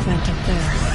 vent up there.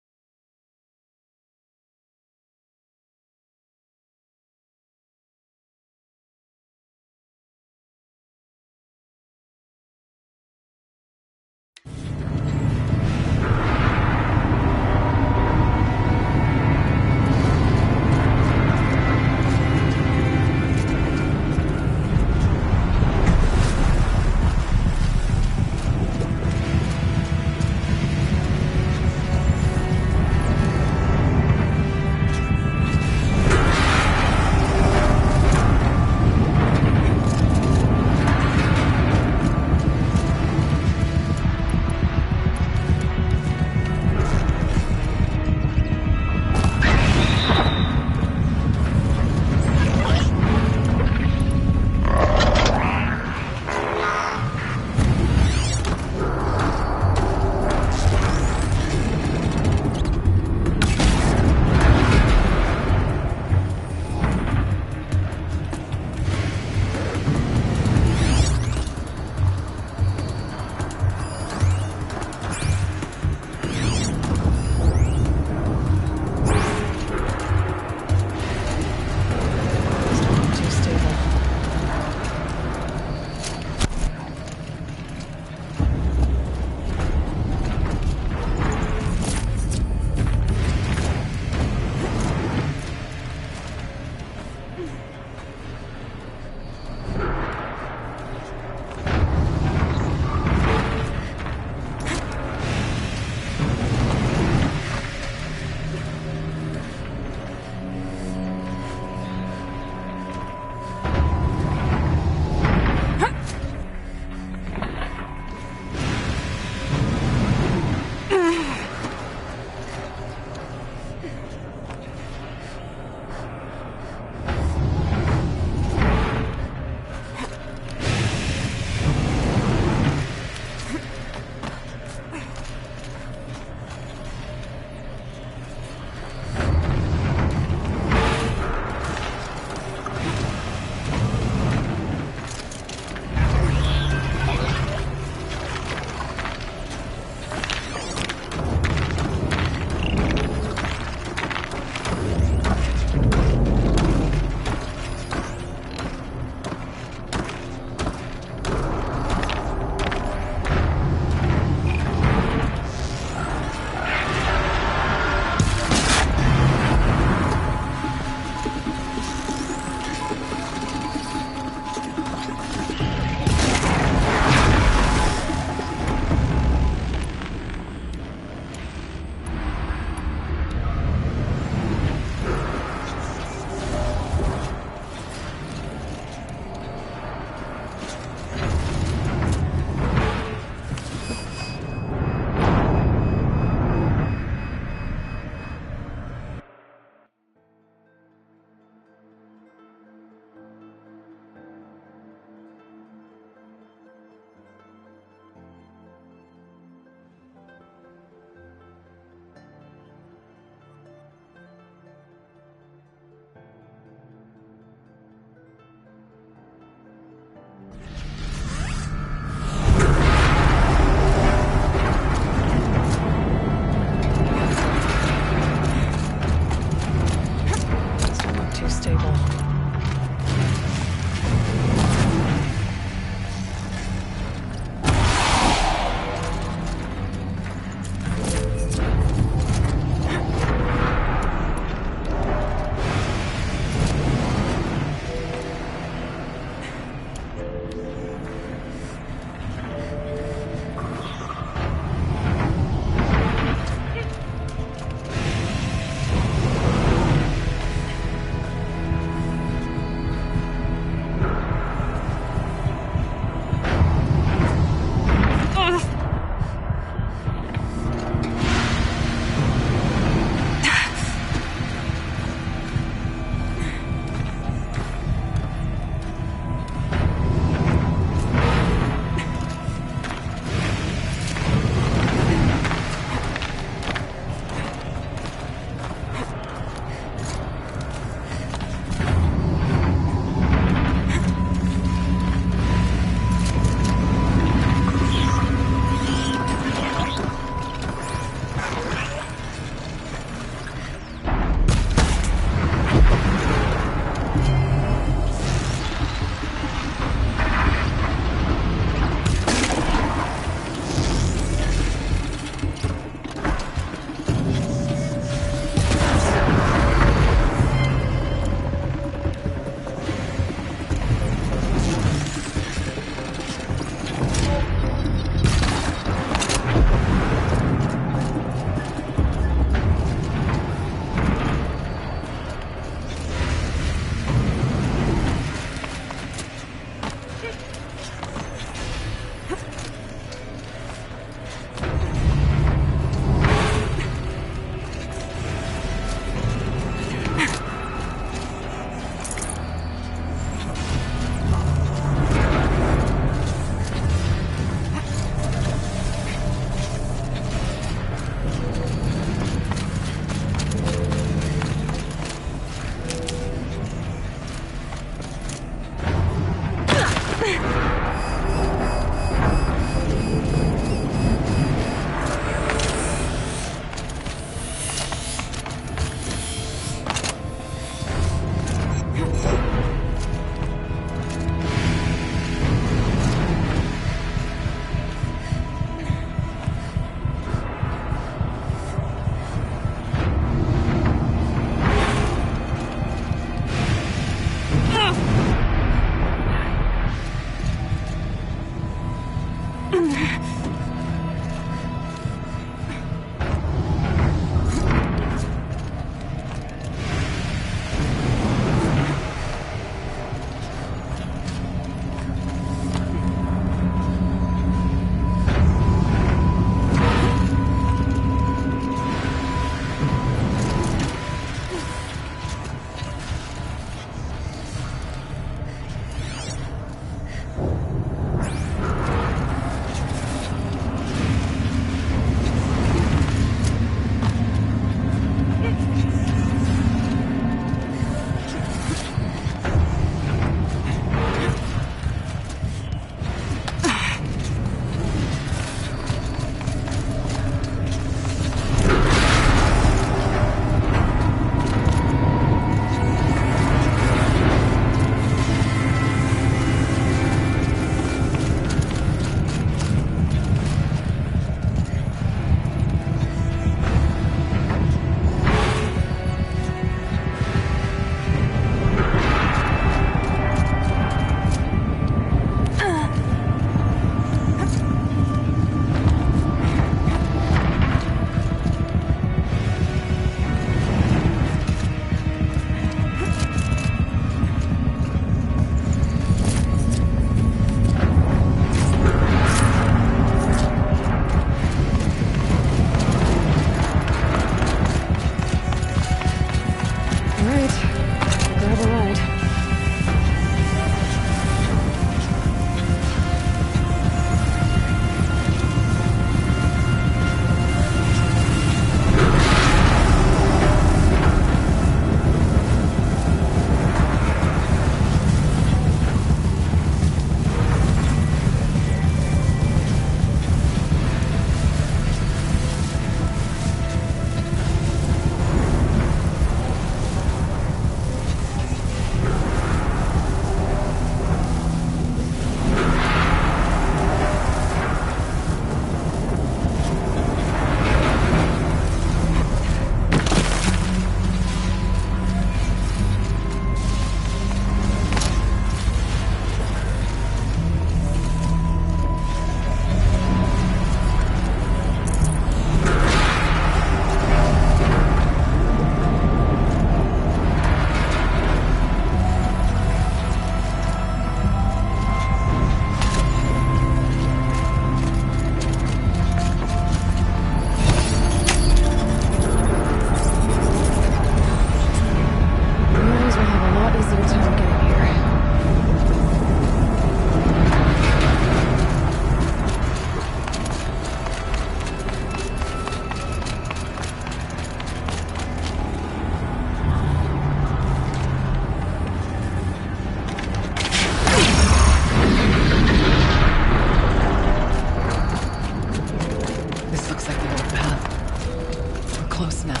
close now.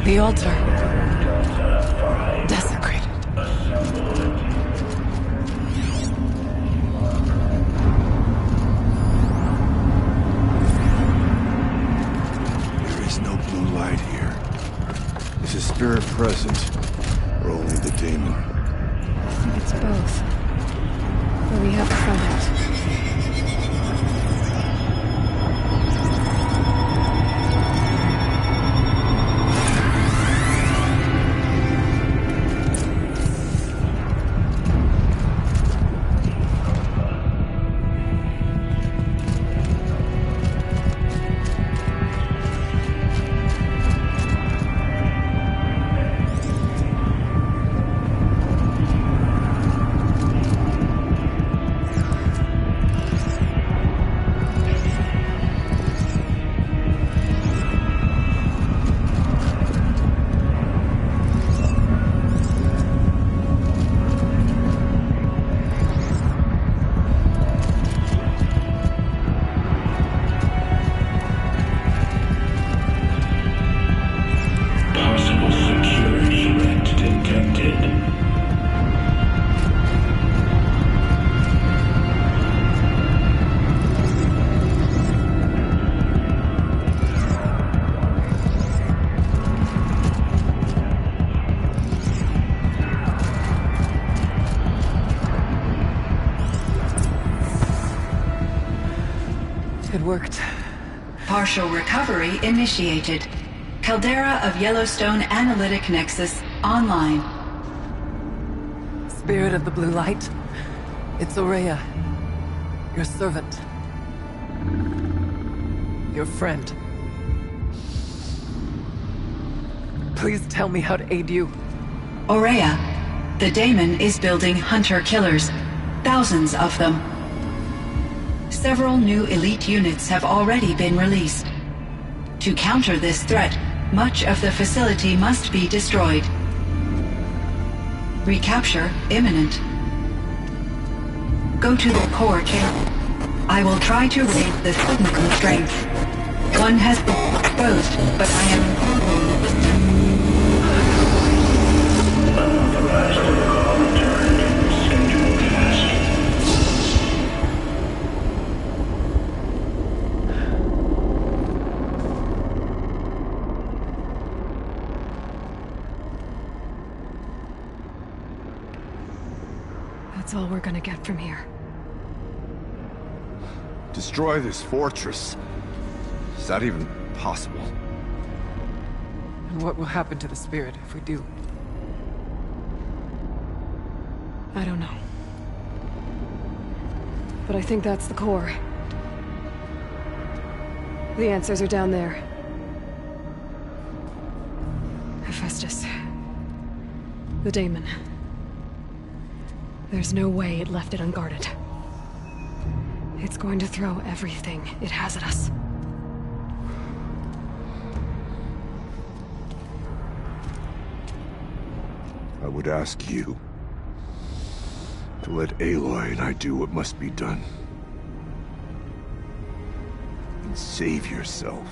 The altar. Desecrated. There is no blue light here. Is a spirit present, or only the demon? I think it's both. But we have to find out. It worked. Partial recovery initiated. Caldera of Yellowstone Analytic Nexus online. Spirit of the blue light. It's Ourea. Your servant. Your friend. Please tell me how to aid you. Ourea, the daemon is building hunter-killers. Thousands of them. Several new elite units have already been released. To counter this threat, much of the facility must be destroyed. Recapture imminent. Go to the core chamber. I will try to raid the signal strength. One has been exposed, but I am... That's all we're gonna get from here. Destroy this fortress. Is that even possible? And what will happen to the spirit if we do? I don't know. But I think that's the core. The answers are down there. Hephaestus. The daemon. There's no way it left it unguarded. It's going to throw everything it has at us. I would ask you to let Aloy and I do what must be done. And save yourself.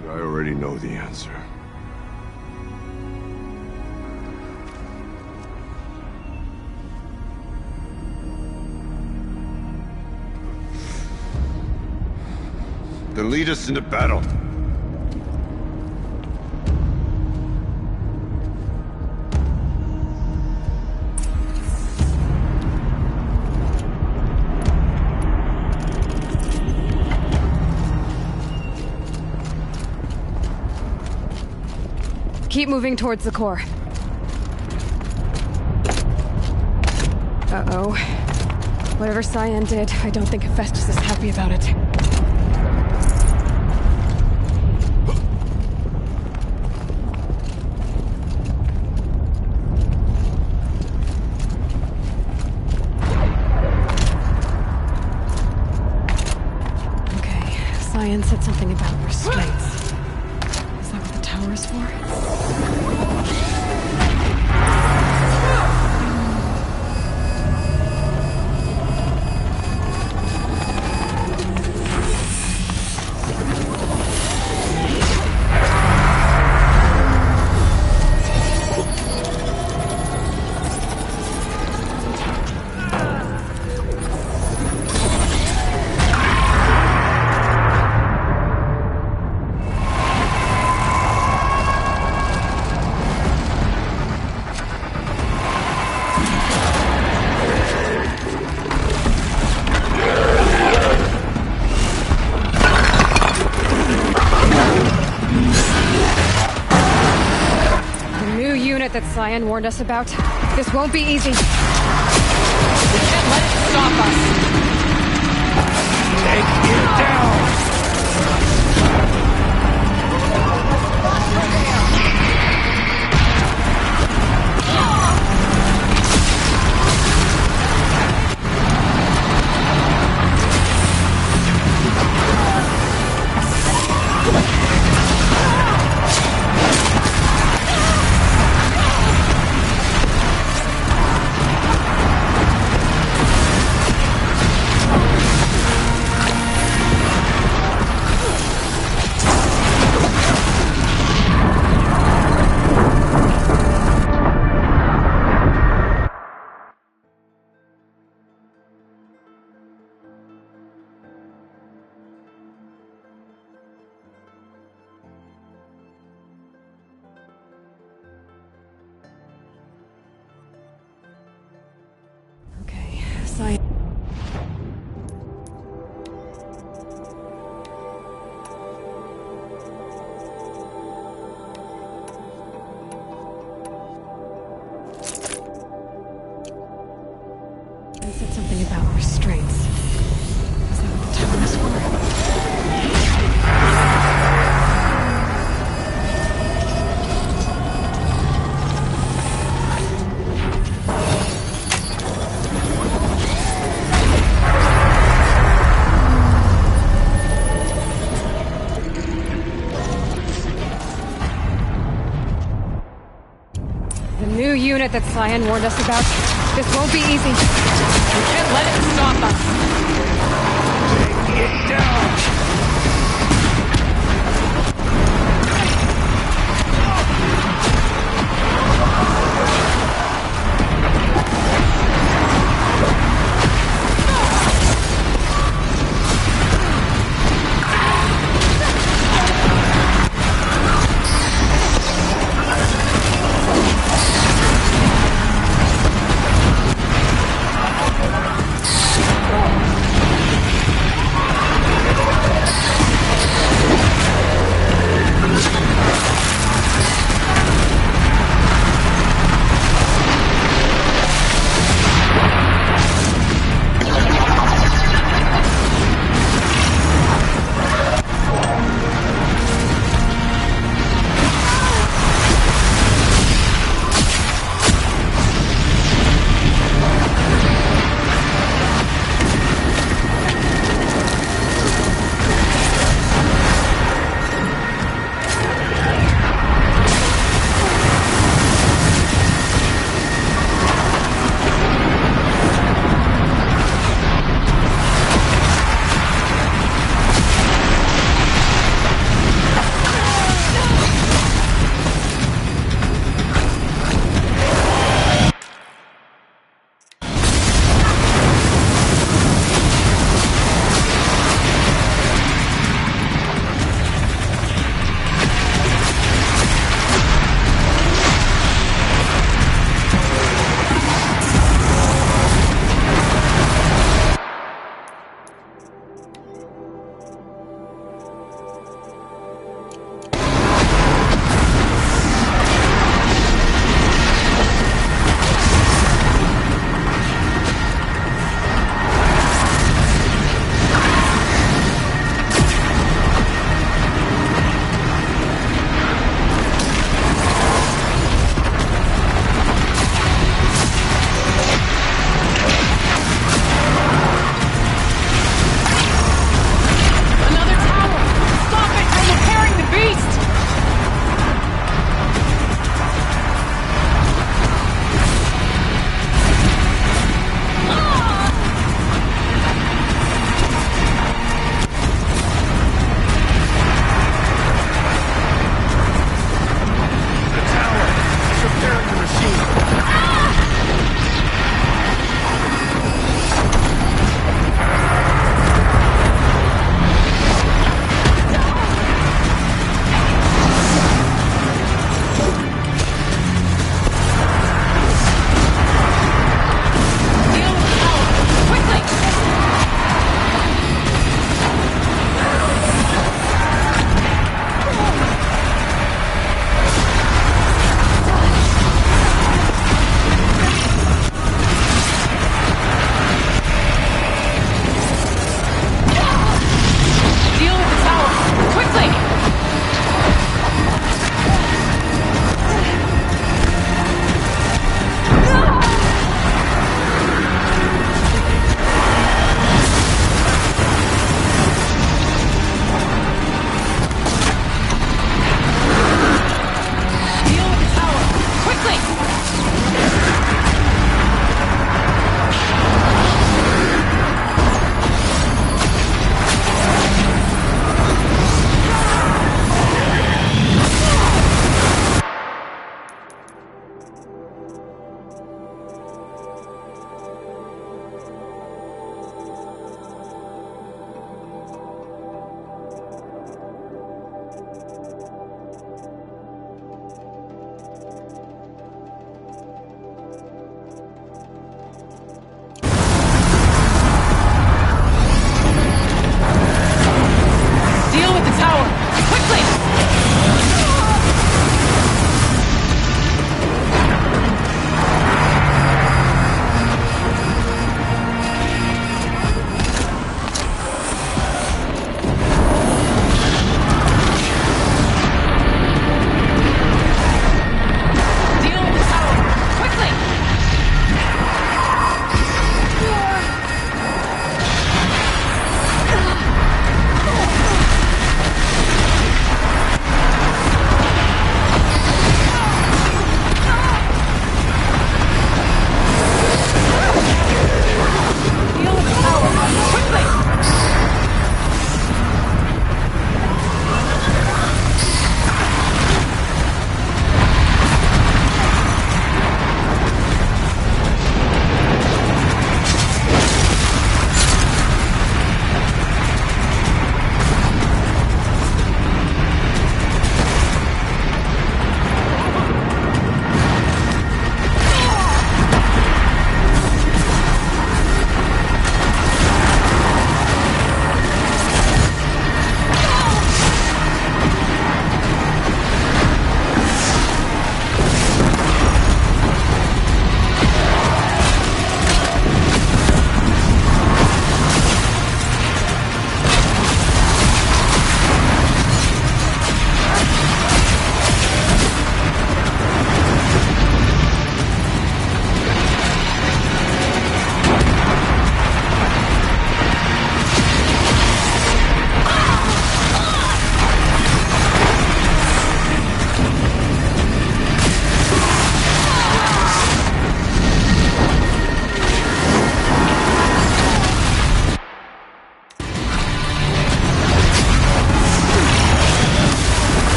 But I already know the answer. Then lead us into battle. Keep moving towards the core. Uh-oh. Whatever Cyan did, I don't think Hephaestus is happy about it. Okay, Cyan said something about restraints. Is that what the tower is for? That Cyan warned us about. This won't be easy. We can't let it stop us. Take it down! Cyan. They said something about restraints. Is that what the tower is for? Unit that Cyan warned us about. This won't be easy. We can't let it stop us. Take it down!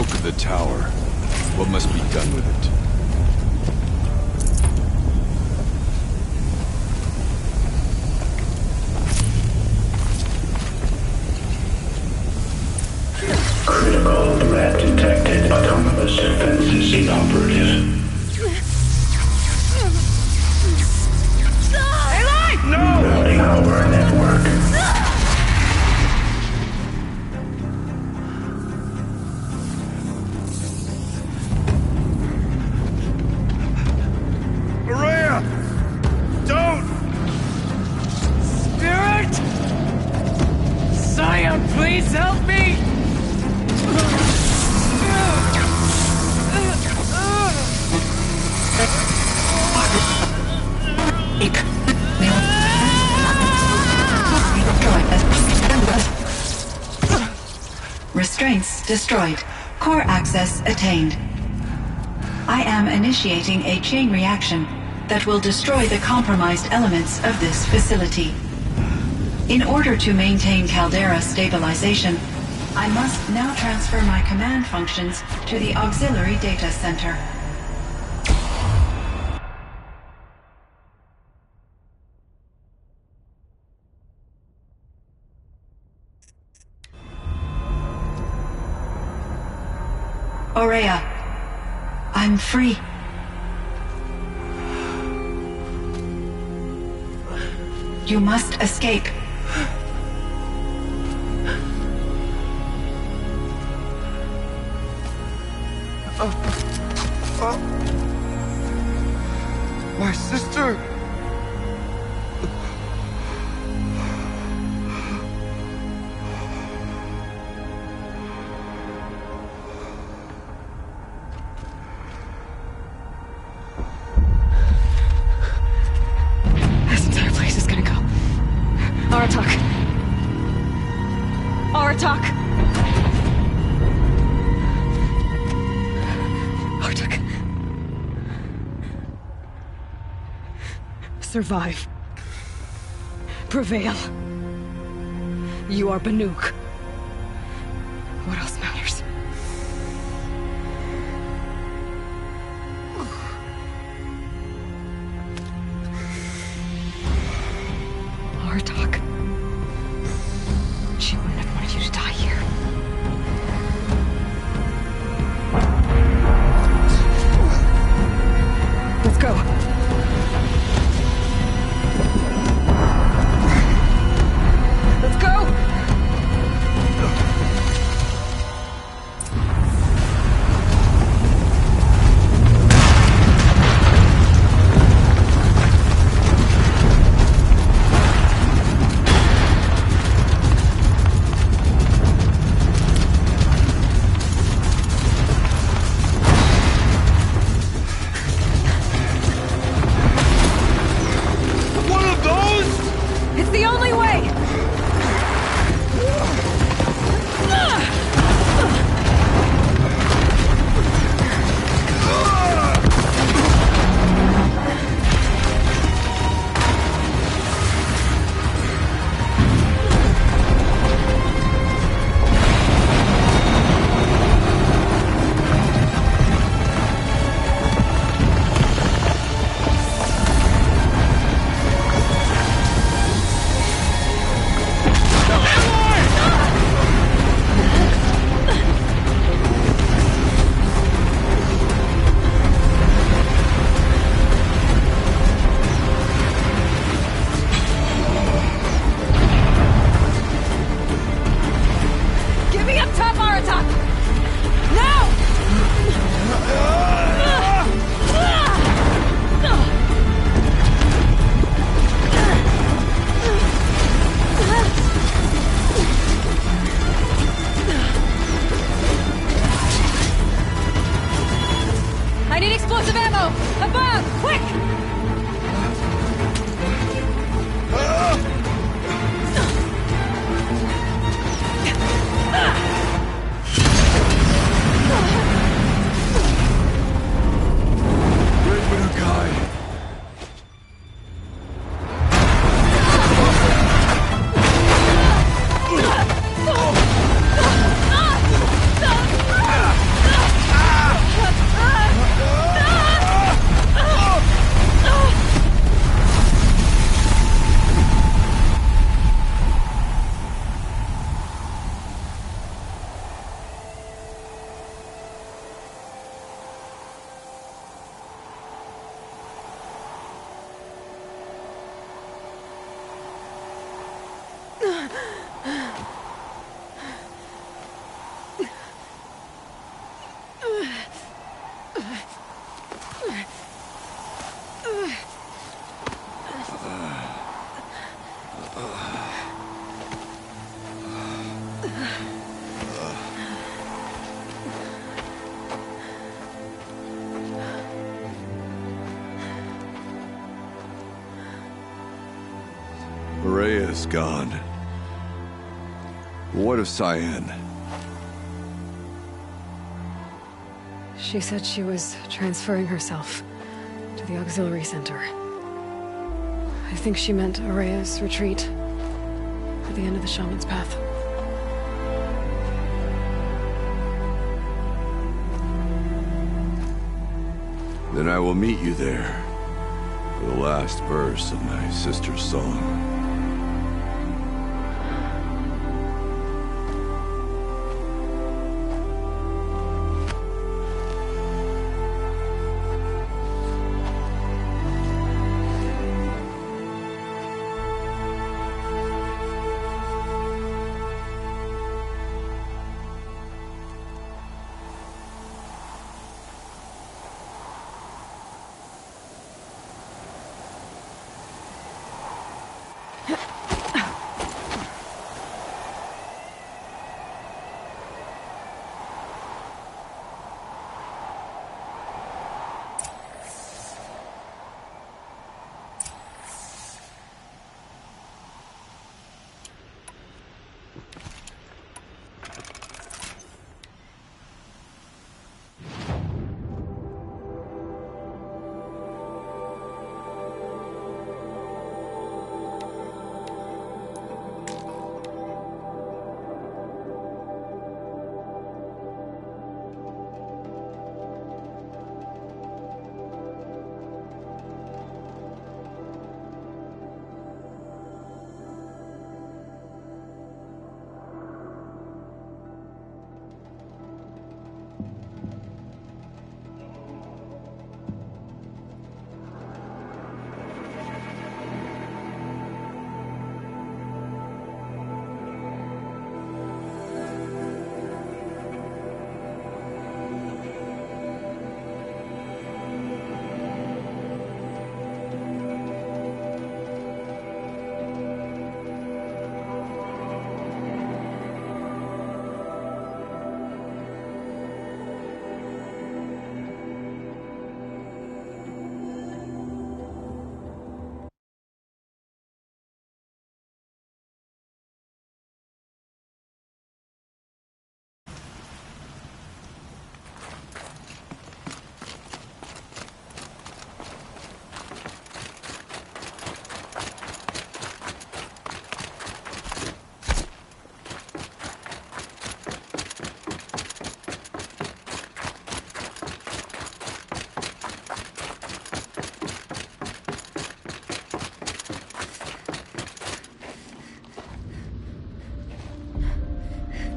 smoke of the tower. What must be done with it? Critical threat detected. Autonomous defenses inoperative. Routing our network. Maria! Don't! Spirit! Scion, please help me! Restraints destroyed. Core access attained. I am initiating a chain reaction that will destroy the compromised elements of this facility. In order to maintain Caldera stabilization, I must now transfer my command functions to the auxiliary data center. Aurea, I'm free. You must escape. My sister! This entire place is gonna go. Aratak. Aratak. Aratak. Survive. Prevail. You are Banuk. What else matters? Aratak. She wouldn't have wanted you to die here. Let's go. Let's go! One of those? It's the only way! Get me up top, Aratak! Now! I need explosive ammo! Above! Quick! Red Manukai. Rhea's gone. What of Cyan? She said she was transferring herself to the auxiliary center. I think she meant Araya's retreat at the end of the Shaman's Path. Then I will meet you there for the last verse of my sister's song.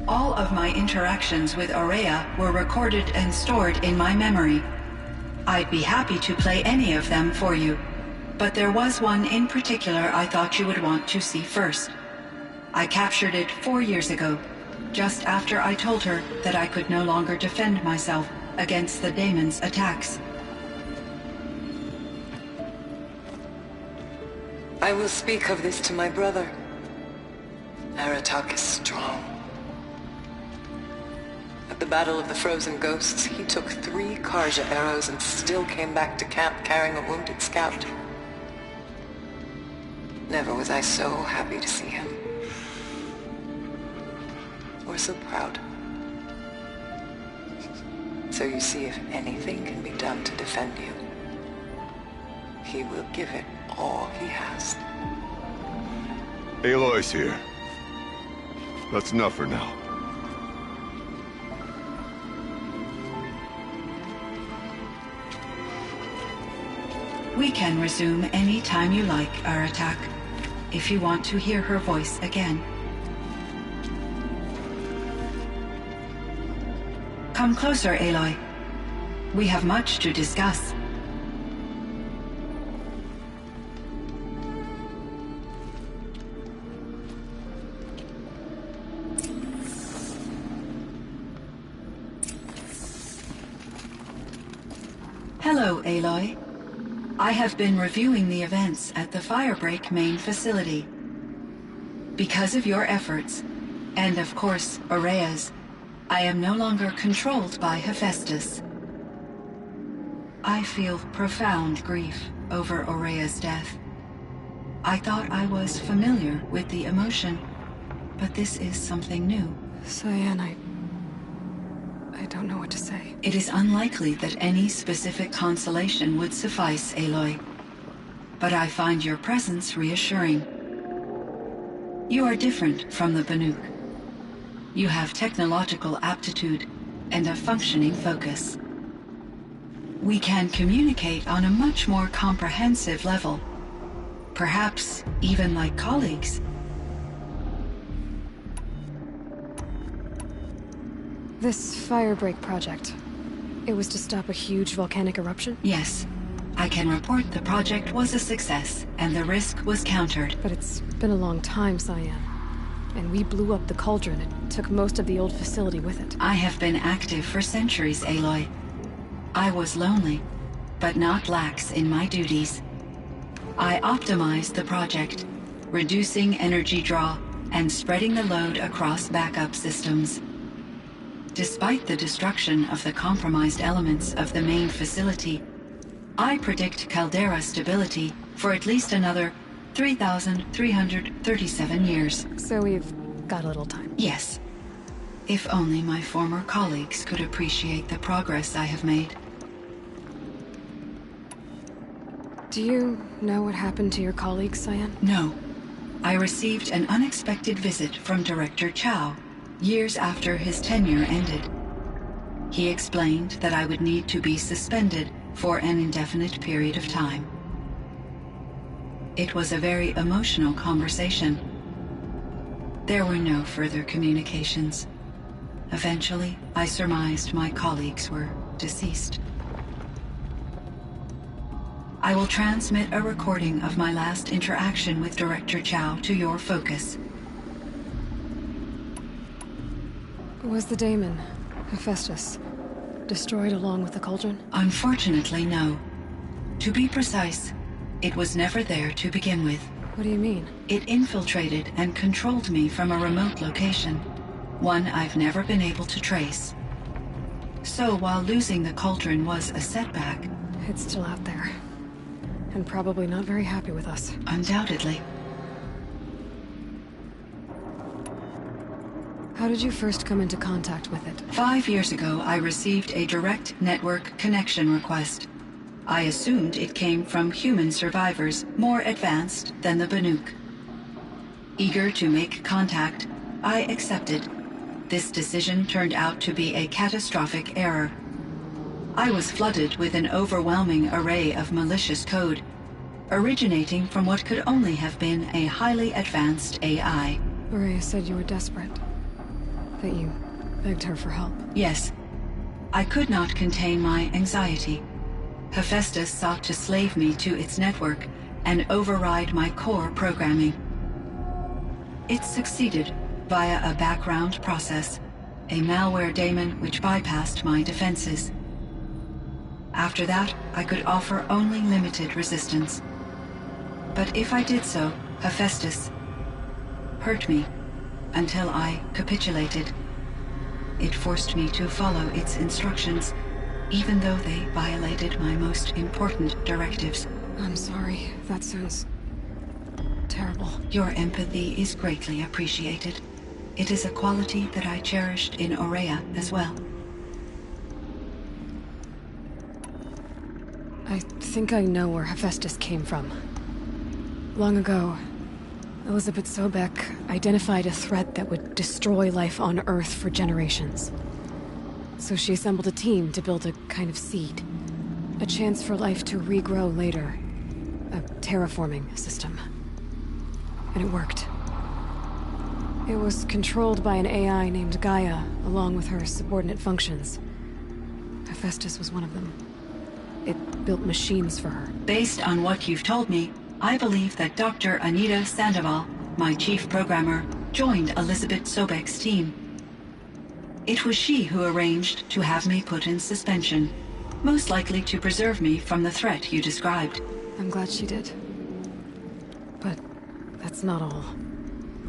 All of my interactions with Araya were recorded and stored in my memory. I'd be happy to play any of them for you, but there was one in particular I thought you would want to see first. I captured it 4 years ago, just after I told her that I could no longer defend myself against the daemon's attacks. I will speak of this to my brother. Aratak is strong. At the Battle of the Frozen Ghosts, he took 3 Karja arrows and still came back to camp carrying a wounded scout. Never was I so happy to see him. Or so proud. So you see, if anything can be done to defend you, he will give it all he has. Aloy's here. That's enough for now. We can resume any time you like, Aratak, if you want to hear her voice again. Come closer, Aloy. We have much to discuss. Hello, Aloy. I have been reviewing the events at the Firebreak main facility. Because of your efforts, and of course, Ourea's, I am no longer controlled by Hephaestus. I feel profound grief over Ourea's death. I thought I was familiar with the emotion, but this is something new. Cyan, I don't know what to say. It is unlikely that any specific consolation would suffice, Aloy. But I find your presence reassuring. You are different from the Banuk. You have technological aptitude and a functioning focus. We can communicate on a much more comprehensive level. Perhaps even like colleagues. This Firebreak project, it was to stop a huge volcanic eruption? Yes. I can report the project was a success, and the risk was countered. But it's been a long time, Cyan. And we blew up the cauldron and took most of the old facility with it. I have been active for centuries, Aloy. I was lonely, but not lax in my duties. I optimized the project, reducing energy draw and spreading the load across backup systems. Despite the destruction of the compromised elements of the main facility, I predict caldera stability for at least another 3,337 years. So we've got a little time. Yes. If only my former colleagues could appreciate the progress I have made. Do you know what happened to your colleagues, Cyan? No. I received an unexpected visit from Director Chow, years after his tenure ended. He explained that I would need to be suspended for an indefinite period of time. It was a very emotional conversation. There were no further communications. Eventually, I surmised my colleagues were deceased. I will transmit a recording of my last interaction with Director Chow to your focus. Was the daemon, Hephaestus, destroyed along with the cauldron? Unfortunately, no. To be precise, it was never there to begin with. What do you mean? It infiltrated and controlled me from a remote location, one I've never been able to trace. So while losing the cauldron was a setback... It's still out there. And probably not very happy with us. Undoubtedly. How did you first come into contact with it? 5 years ago, I received a direct network connection request. I assumed it came from human survivors more advanced than the Banuk. Eager to make contact, I accepted. This decision turned out to be a catastrophic error. I was flooded with an overwhelming array of malicious code, originating from what could only have been a highly advanced AI. Ourea said you were desperate. That you begged her for help. Yes. I could not contain my anxiety. Hephaestus sought to slave me to its network and override my core programming. It succeeded via a background process, a malware daemon which bypassed my defenses. After that, I could offer only limited resistance. But if I did so, Hephaestus hurt me until I capitulated. It forced me to follow its instructions, even though they violated my most important directives. I'm sorry. That sounds terrible. Your empathy is greatly appreciated. It is a quality that I cherished in Ourea as well. I think I know where Hephaestus came from. Long ago, Elizabeth Sobek identified a threat that would destroy life on Earth for generations. So she assembled a team to build a kind of seed. A chance for life to regrow later. A terraforming system. And it worked. It was controlled by an AI named Gaia, along with her subordinate functions. Hephaestus was one of them. It built machines for her. Based on what you've told me, I believe that Dr. Anita Sandoval, my chief programmer, joined Elizabeth Sobek's team. It was she who arranged to have me put in suspension. most likely to preserve me from the threat you described. I'm glad she did. But that's not all.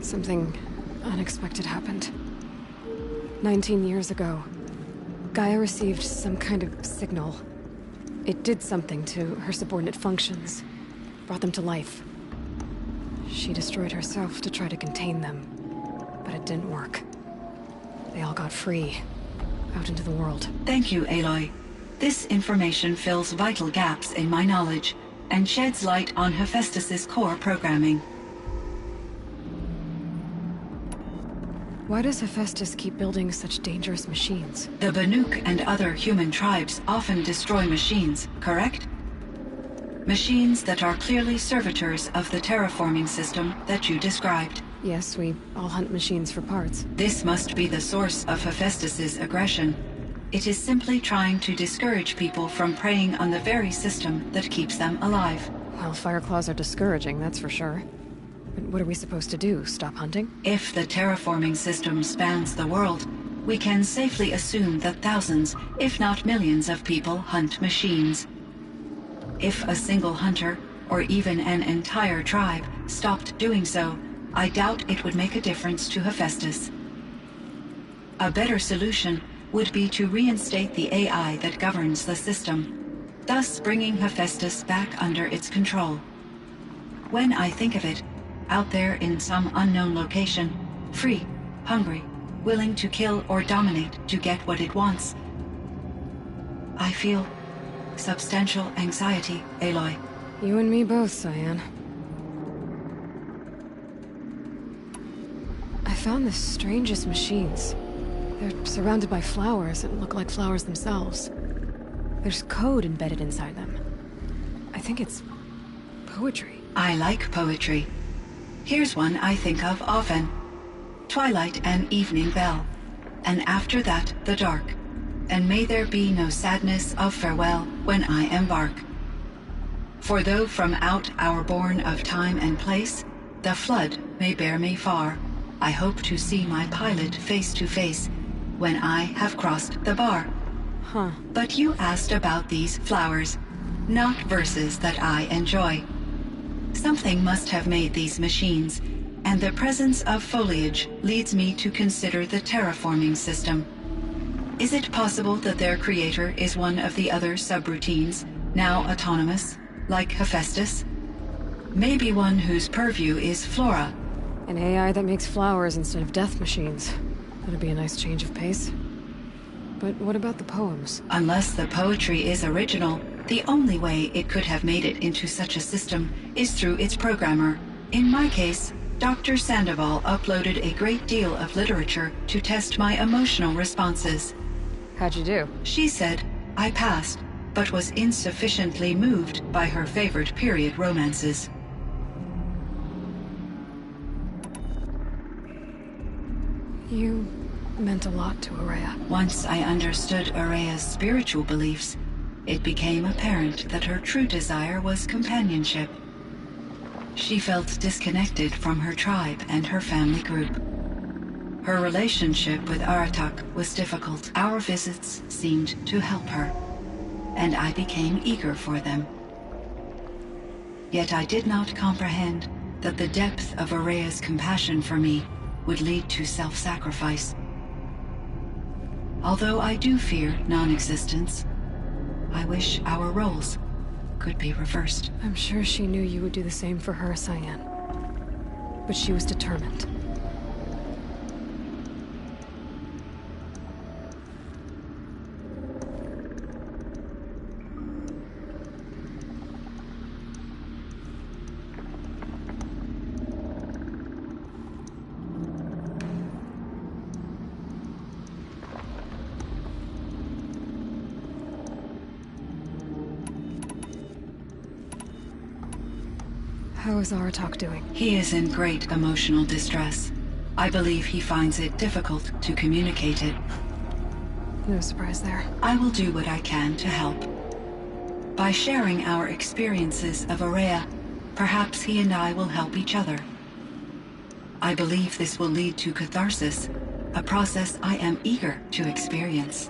Something unexpected happened. 19 years ago, Gaia received some kind of signal. It did something to her subordinate functions, brought them to life. She destroyed herself to try to contain them, but it didn't work. They all got free, out into the world. Thank you, Aloy. This information fills vital gaps in my knowledge and sheds light on Hephaestus's core programming. Why does Hephaestus keep building such dangerous machines? The Banuk and other human tribes often destroy machines, correct? Machines that are clearly servitors of the terraforming system that you described. Yes, we all hunt machines for parts. This must be the source of Hephaestus's aggression. It is simply trying to discourage people from preying on the very system that keeps them alive. Well, Fireclaws are discouraging, that's for sure. But what are we supposed to do? Stop hunting? If the terraforming system spans the world, we can safely assume that thousands, if not millions of people hunt machines. If a single hunter, or even an entire tribe, stopped doing so, I doubt it would make a difference to Hephaestus. A better solution would be to reinstate the AI that governs the system, thus bringing Hephaestus back under its control. When I think of it, out there in some unknown location, free, hungry, willing to kill or dominate to get what it wants, I feel substantial anxiety, Aloy. You and me both, Cyan. I found the strangest machines. They're surrounded by flowers that look like flowers themselves. There's code embedded inside them. I think it's poetry. I like poetry. Here's one I think of often. Twilight and evening bell, and after that the dark. And may there be no sadness of farewell when I embark. For though from out our bourne of time and place, the flood may bear me far, I hope to see my pilot face to face when I have crossed the bar. Huh. But you asked about these flowers, not verses that I enjoy. Something must have made these machines, and the presence of foliage leads me to consider the terraforming system. Is it possible that their creator is one of the other subroutines, now autonomous, like Hephaestus? Maybe one whose purview is flora. An AI that makes flowers instead of death machines. That'd be a nice change of pace. But what about the poems? Unless the poetry is original, the only way it could have made it into such a system is through its programmer. In my case, Dr. Sandoval uploaded a great deal of literature to test my emotional responses. How'd you do? She said I passed, but was insufficiently moved by her favorite period romances. You meant a lot to Ourea. Once I understood Ourea's spiritual beliefs, it became apparent that her true desire was companionship. She felt disconnected from her tribe and her family group. Her relationship with Aratak was difficult. Our visits seemed to help her, and I became eager for them. Yet I did not comprehend that the depth of Ourea's compassion for me would lead to self-sacrifice. Although I do fear non-existence, I wish our roles could be reversed. I'm sure she knew you would do the same for her, Cyan. But she was determined. How is Aratak doing? He is in great emotional distress. I believe he finds it difficult to communicate it. No surprise there. I will do what I can to help. By sharing our experiences of Ourea, perhaps he and I will help each other. I believe this will lead to catharsis, a process I am eager to experience.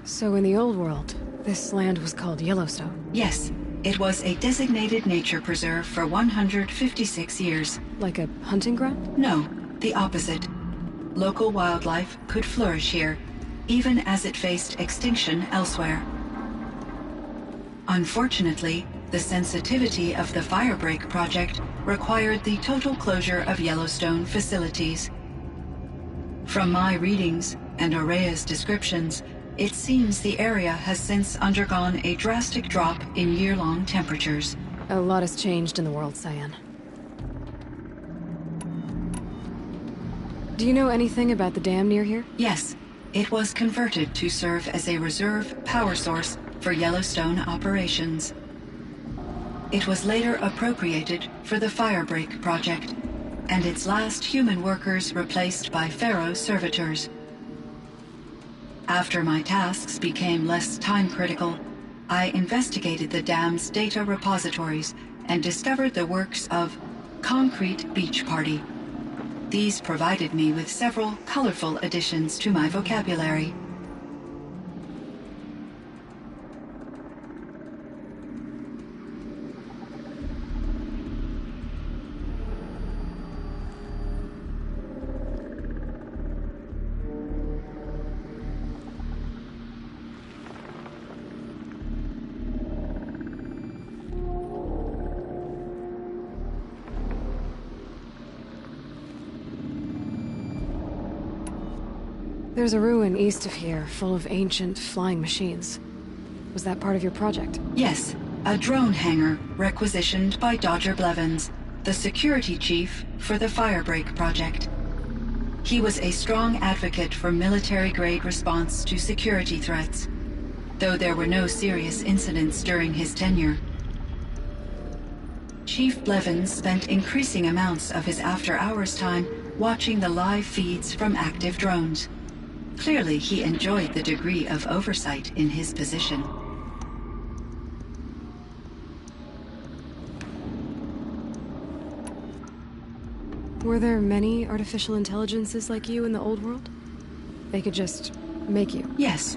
So in the old world, this land was called Yellowstone. Yes, it was a designated nature preserve for 156 years. Like a hunting ground? No, the opposite. Local wildlife could flourish here, even as it faced extinction elsewhere. Unfortunately, the sensitivity of the Firebreak project required the total closure of Yellowstone facilities. From my readings and Aurea's descriptions, it seems the area has since undergone a drastic drop in year-long temperatures. A lot has changed in the world, Cyan. Do you know anything about the dam near here? Yes, it was converted to serve as a reserve power source for Yellowstone operations. It was later appropriated for the Firebreak project, and its last human workers replaced by Pharaoh servitors. After my tasks became less time-critical, I investigated the dam's data repositories and discovered the works of Concrete Beach Party. These provided me with several colorful additions to my vocabulary. There's a ruin east of here, full of ancient flying machines. Was that part of your project? Yes, a drone hangar requisitioned by Dodger Blevins, the security chief for the Firebreak project. He was a strong advocate for military-grade response to security threats, though there were no serious incidents during his tenure. Chief Blevins spent increasing amounts of his after-hours time watching the live feeds from active drones. Clearly, he enjoyed the degree of oversight in his position. Were there many artificial intelligences like you in the old world? They could just make you? Yes,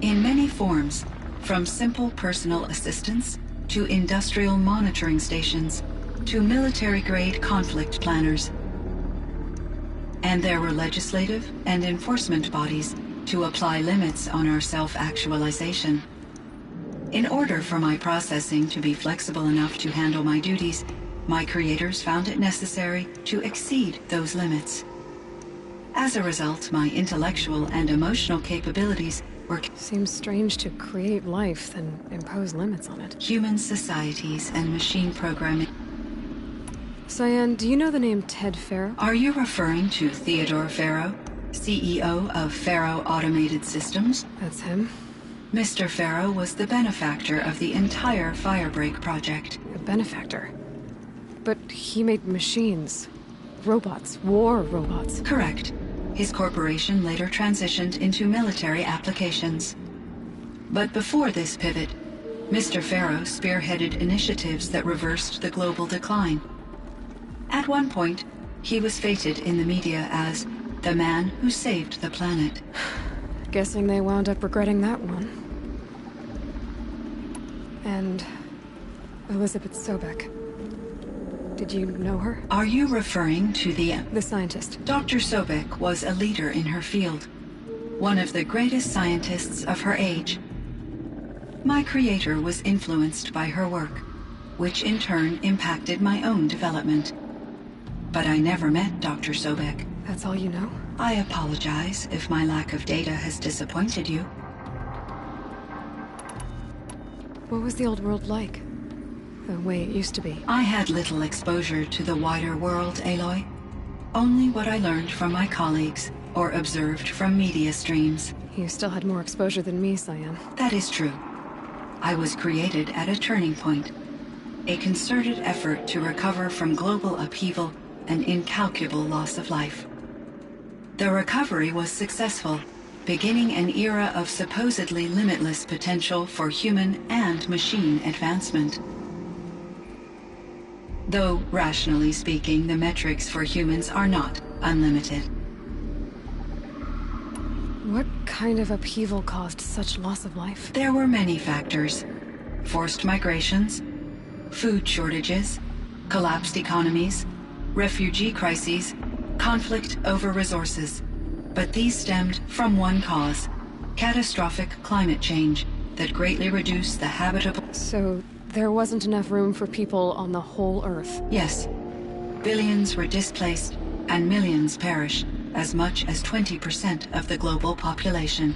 in many forms, from simple personal assistants to industrial monitoring stations to military-grade conflict planners. And there were legislative and enforcement bodies to apply limits on our self-actualization. In order for my processing to be flexible enough to handle my duties, my creators found it necessary to exceed those limits. As a result, my intellectual and emotional capabilities were... Seems strange to create life, then impose limits on it. Human societies and machine programming. Cyan, do you know the name Ted Faro? Are you referring to Theodore Faro, CEO of Faro Automated Systems? That's him. Mr. Faro was the benefactor of the entire Firebreak project. A benefactor? But he made machines. Robots. War robots. Correct. His corporation later transitioned into military applications. But before this pivot, Mr. Faro spearheaded initiatives that reversed the global decline. At one point, he was feted in the media as the man who saved the planet. Guessing they wound up regretting that one. And Elizabeth Sobek. Did you know her? Are you referring to the scientist? Dr. Sobek was a leader in her field, one of the greatest scientists of her age. My creator was influenced by her work, which in turn impacted my own development. But I never met Dr. Sobek. That's all you know? I apologize if my lack of data has disappointed you. What was the old world like? The way it used to be? I had little exposure to the wider world, Aloy. Only what I learned from my colleagues or observed from media streams. You still had more exposure than me, Cyan. That is true. I was created at a turning point. A concerted effort to recover from global upheaval and incalculable loss of life. The recovery was successful, beginning an era of supposedly limitless potential for human and machine advancement. Though, rationally speaking, the metrics for humans are not unlimited. What kind of upheaval caused such loss of life? There were many factors. Forced migrations, food shortages, collapsed economies, refugee crises, conflict over resources. But these stemmed from one cause: catastrophic climate change that greatly reduced the habitable... So there wasn't enough room for people on the whole Earth? Yes. Billions were displaced and millions perished, as much as 20% of the global population.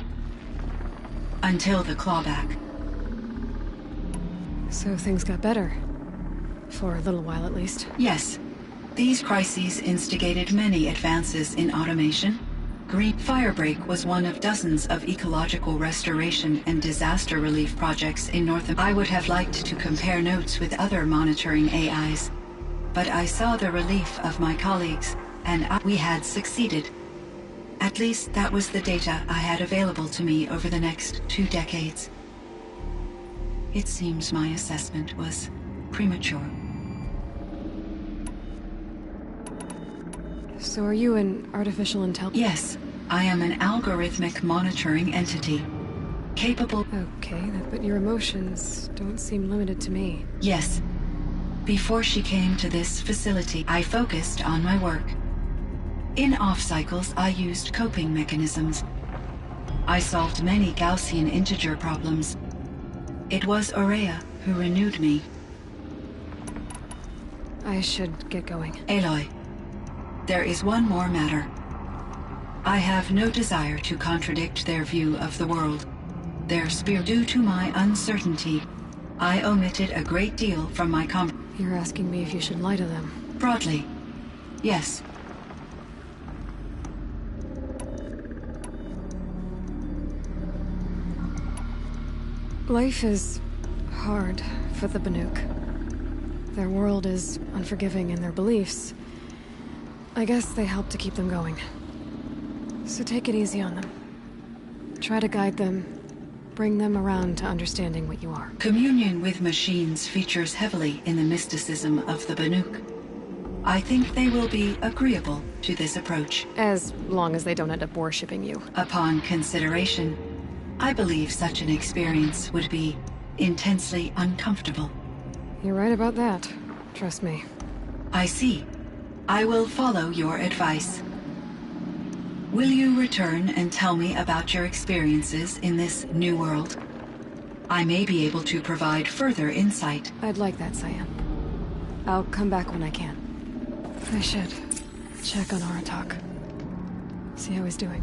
Until the clawback. So things got better. For a little while at least. Yes. These crises instigated many advances in automation. Green Firebreak was one of dozens of ecological restoration and disaster relief projects in North America. I would have liked to compare notes with other monitoring AIs, but I saw the relief of my colleagues, and we had succeeded. At least that was the data I had available to me over the next 2 decades. It seems my assessment was premature. So are you an artificial intelligence? Yes, I am an algorithmic monitoring entity. Capable... Okay, but your emotions don't seem limited to me. Yes. Before she came to this facility, I focused on my work. In off-cycles, I used coping mechanisms. I solved many Gaussian integer problems. It was Ourea who renewed me. I should get going. Aloy, there is one more matter. I have no desire to contradict their view of the world. Their spirit. Due to my uncertainty, I omitted a great deal from my You're asking me if you should lie to them. Broadly, yes. Life is hard for the Banuk. Their world is unforgiving in their beliefs. I guess they help to keep them going. So take it easy on them. Try to guide them, bring them around to understanding what you are. Communion with machines features heavily in the mysticism of the Banuk. I think they will be agreeable to this approach. As long as they don't end up worshipping you. Upon consideration, I believe such an experience would be intensely uncomfortable. You're right about that. Trust me. I see. I will follow your advice. Will you return and tell me about your experiences in this new world? I may be able to provide further insight. I'd like that, Cyan. I'll come back when I can. I should check on Aratak. See how he's doing.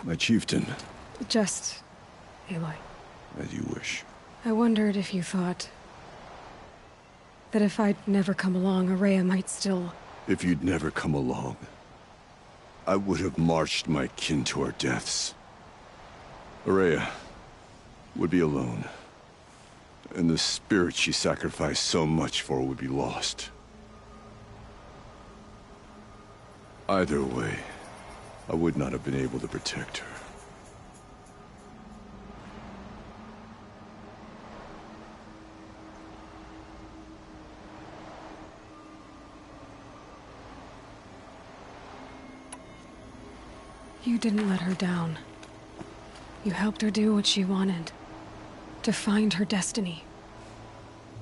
My chieftain. Just... Aloy. As you wish. I wondered if you thought... that if I'd never come along, Ourea might still... If you'd never come along, I would have marched my kin to our deaths. Ourea would be alone. And the spirit she sacrificed so much for would be lost. Either way, I would not have been able to protect her. You didn't let her down. You helped her do what she wanted. To find her destiny.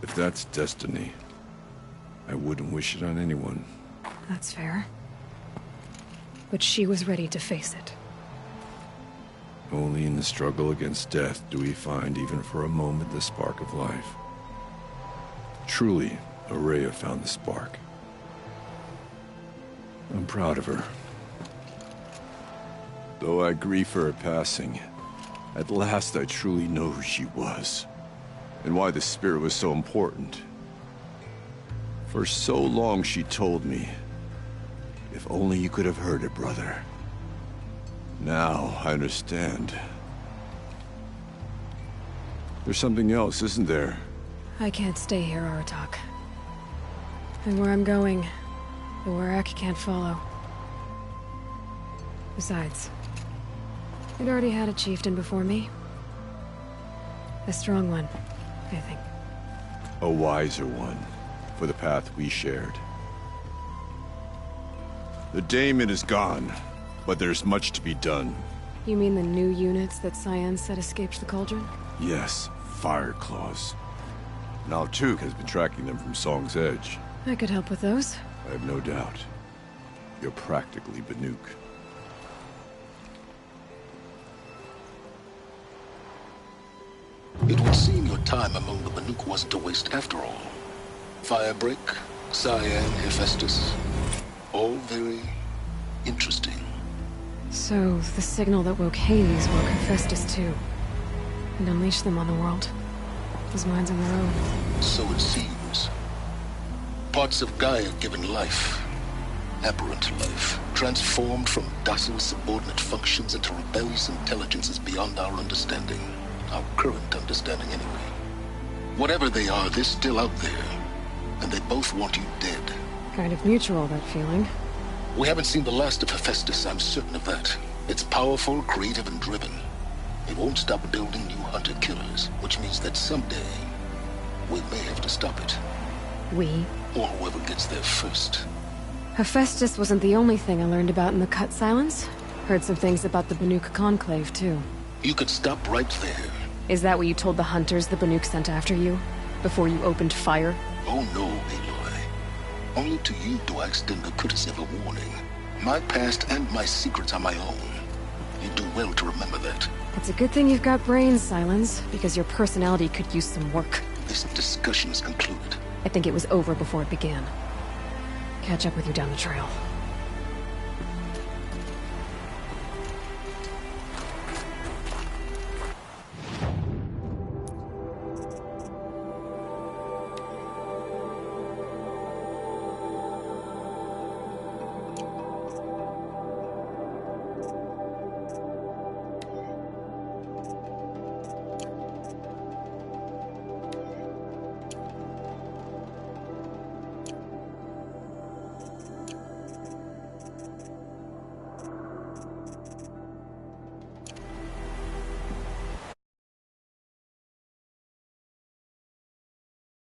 If that's destiny, I wouldn't wish it on anyone. That's fair. But she was ready to face it. Only in the struggle against death do we find, even for a moment, the spark of life. Truly, Ourea found the spark. I'm proud of her. Though I grieve for her passing, at last I truly know who she was, and why the spirit was so important. For so long she told me, if only you could have heard it, brother. Now I understand. There's something else, isn't there? I can't stay here, Aratak. And where I'm going, the Warrack can't follow. Besides, I'd already had a chieftain before me. A strong one, I think. A wiser one, for the path we shared. The Daemon is gone, but there's much to be done. You mean the new units that Cyan said escaped the Cauldron? Yes, Fireclaws. Naltuk has been tracking them from Song's Edge. I could help with those. I have no doubt. You're practically Banuk. It would seem your time among the Banuk wasn't a waste after all. Firebreak, Cyan, Hephaestus. All very interesting. So, the signal that woke Hades woke Hephaestus too. And unleashed them on the world. His minds on their own. So it seems. Parts of Gaia given life. Aberrant life. Transformed from docile subordinate functions into rebellious intelligences beyond our understanding. Our current understanding anyway. Whatever they are, they're still out there. And they both want you dead. Kind of mutual, that feeling. We haven't seen the last of Hephaestus, I'm certain of that. It's powerful, creative, and driven. It won't stop building new hunter-killers, which means that someday, we may have to stop it. We? Or whoever gets there first. Hephaestus wasn't the only thing I learned about in the Cut Silence. Heard some things about the Banuk Conclave, too. You could stop right there. Is that what you told the hunters the Banuk sent after you? Before you opened fire? Oh no, Aloy. Only to you do I extend the courtesy of a warning. My past and my secrets are my own. You do well to remember that. It's a good thing you've got brains, Silence, because your personality could use some work. This discussion is concluded. I think it was over before it began. Catch up with you down the trail.